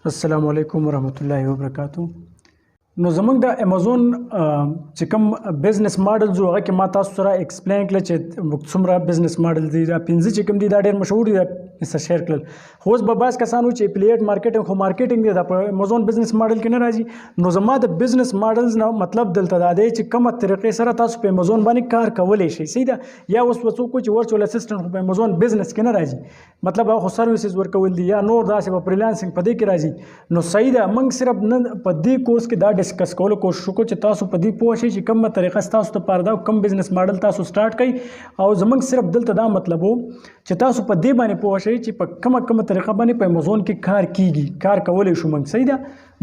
السلام علیکم ورحمت الله وبرکاتو. نو زمونږ د امیزون چې کوم بزنس ماډل زو هغه کې ما تاسو سره ایکسپلین کړل چې څومره بزنس ماډل دي. دا پنځه چې کوم دي دا ډېر مشهور دي، دا شیر کړل. خو اوس به بعض کسانو چې افیلیټ مارکیټینګ خو مارکیټینګ دی، دا په امیزون بزنس ماډل کې نه راځي. نو زما د بزنس ماډلز نه مطلب دلته دا دی چې کومه طریقې سره تاسو په امیزون باندې کار کولی شئ. صحیح ده. یا اوس څوک چې ورچوال اسسټنټ خو په امیزون بزنس کې نه راځي، مطلب هغه خو سرویسز ورکول دي یا نور داسې په فریلانسینګ په دې کې راځي. نو صحیح ده، موږ صرف نن په دې کورس کې دا ډسکس کولو کوشش وکړو چې تاسو په دې پوه شئ چې کومه طریقه تاسو ته دا کوم بزنس ماډل تاسو سٹارټ کړئ. او زموږ صرف دلته دا مطلب وو چې تاسو په دې باندې پوه شئ چې په کومه طریقه باندې په امیزون کې کار کیږي، کار کولی شو موږ. صحیح ده.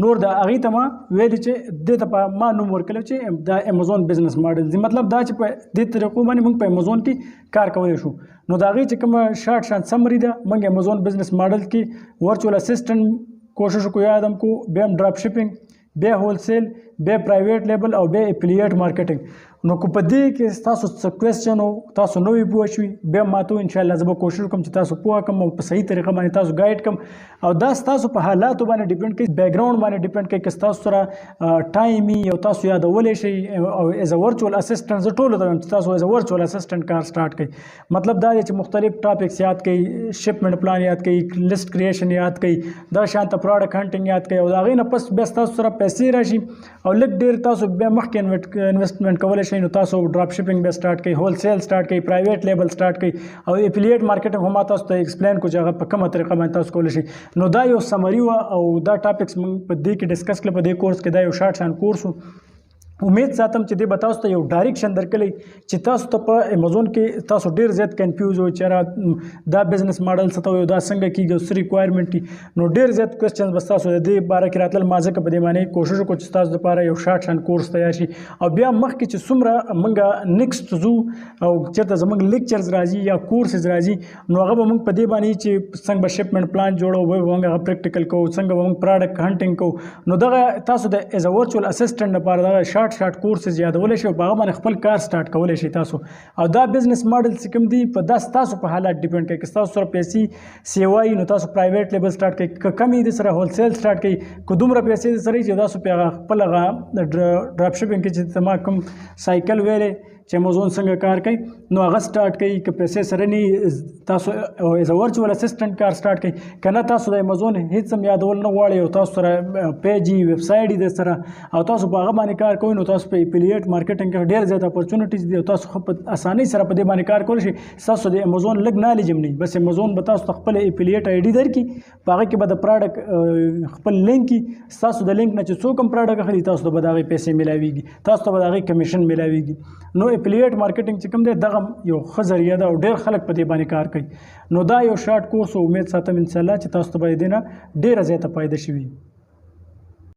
نور د هغې ته ما ویلي چې دې ته په ما نوم ورکړی چې دا امیزون بزنس ماډل دی، مطلب دا چې په دې طریقو باندې موږ په امیزون کې کار کولی شو. نو د هغې چې کومه شارټ شان سمري ده، موږ امیزون بزنس ماډل کې ورچوال اسسټنټ کوشش کو یاد هم کو، بیا هم ډراپ شپینګ، بیا هول سیل، بیا پرایویټ لیبل او بیا افیلیټ مارکیټینګ. نو کو په دې کې تاسو څه کوېسچن او تاسو نوې پوه شوي بیا ماته ان شاء الله زه به کوشش وکړم چې تاسو پوه کړم او په صحیح طریقه باندې تاسو ګایډ کړم. او دا ستاسو په حالاتو باندې ډیپینډ کوي، بیک ګراوند باندې ډیپینډ کوي. که تاسو سره ټایم وي او تاسو یادولی شئ او ایز ا ورچوال اسسټنټ زه ټولو ته وایم چې تاسو ایز ا ورچوال اسسټنټ کار سٹارټ کړئ. مطلب دا دی چې مختلف ټاپکس یاد کړئ، شپمنټ پلان یاد کړئ، لیست کریشن یاد کړئ، دا شانته پروډکټ هنټینګ یاد کړئ. او د هغې نه پس بیا تاسو سره پیسې راشي او لږ ډېر تاسو بیا مخکې انویسټمنټ کولی شئ. نو تاسو ډراپ شپینګ به سٹارټ کړئ، هول سیل سٹارټ کړئ، پرایویټ لیبل سٹارټ کړئ او افیلیټ مارکیټینګ هم تاسو ته ایکسپلین کو چې هغه په کومه طریقه باندې تاسو کولی شئ. نو دا یو سمری وه او دا ټاپکس موږ په دې کې ډسکس کړل. په دې کورس کې دا یو شارټ شان کورس و. امید ساتم چې دې به تاسو ته یو ډایرکشن درکلی چې تاسو ته په امیزون کې تاسو ډیر زیات کنفیوز وئ چې دا بزنس ماډل څه ته وایي، دا څنګه کېږي او څه ریکوایرمنټ دي. نو ډیر زیات کوېسچنز به ستاسو د دې باره کې راتلل. ما ځکه په دې باندې کوشش وکړو چې ستاسو لپاره یو شارټ شان کورس تیار شي. او بیا مخکې چې څومره موږ نیکسټ ځو او چېرته زموږ لیکچرز راځي یا کورسز راځي، نو هغه به موږ په دې باندې چې څنګه به شپمنټ پلان جوړو، به موږ هغه پریکټیکل کوو، څنګه به موږ پروډکټ هنټینګ کوو. نو دغه تاسو د ایز ا ورچوال اسسټنټ لپاره دغه شارټ کورسز یادولی شئ او په هغه باندې خپل کار سٹارټ کولی شئ تاسو. او دا بزنس ماډل چې کوم دی په دا ستاسو په حالات ډیپینډ کوي. که ستاسو سره پیسې سیوایي نو تاسو پرایویټ لیبل سٹارټ کوئ، که کمې دي سره هول سیل سٹارټ کوئ، که دومره پیسې دي سره چې تاسو په هغه خپل هغه ډراپ شپینګ کې چې ما کوم سایکل ویلې چې امیزون څنګه کار کوي نو هغه سٹارټ کوي. که پیسې سره نه تاسو ایز ا ورچوال اسسټنټ کار سٹارټ کوي، که نه تاسو د امیزون هیڅ هم یادول نه غواړئ او تاسو سره پیج وي، ویب سایټ د سره او تاسو په هغه باندې کار کوئ، نو تاسو په افیلیټ مارکیټینګ کې ډېر زیات اپورچونټیز دي او تاسو په اسانۍ سره په دې باندې کار کولی شئ. ستاسو د امیزون لږ نالج هم نه وي، بس امیزون به تاسو ته خپل افیلیټ آی ډي درکړي، په هغه کې به د پروډکټ خپل لینک وي. ستاسو د لینک نه چې څوک هم پروډکټ اخلي تاسو ته به د هغې پیسې میلاویږي، تاسو ته به د هغې کمیشن میلاویږي. نو افیلیټ مارکیټینګ چې کوم دی دغه یو ښه ذریعه ده او ډېر خلک په دې باندې کار کوي. نو دا یو شارټ کورس او امید ساتم انشاءالله چې تاسو ته به دې نه ډېره زیاته فایده شوي.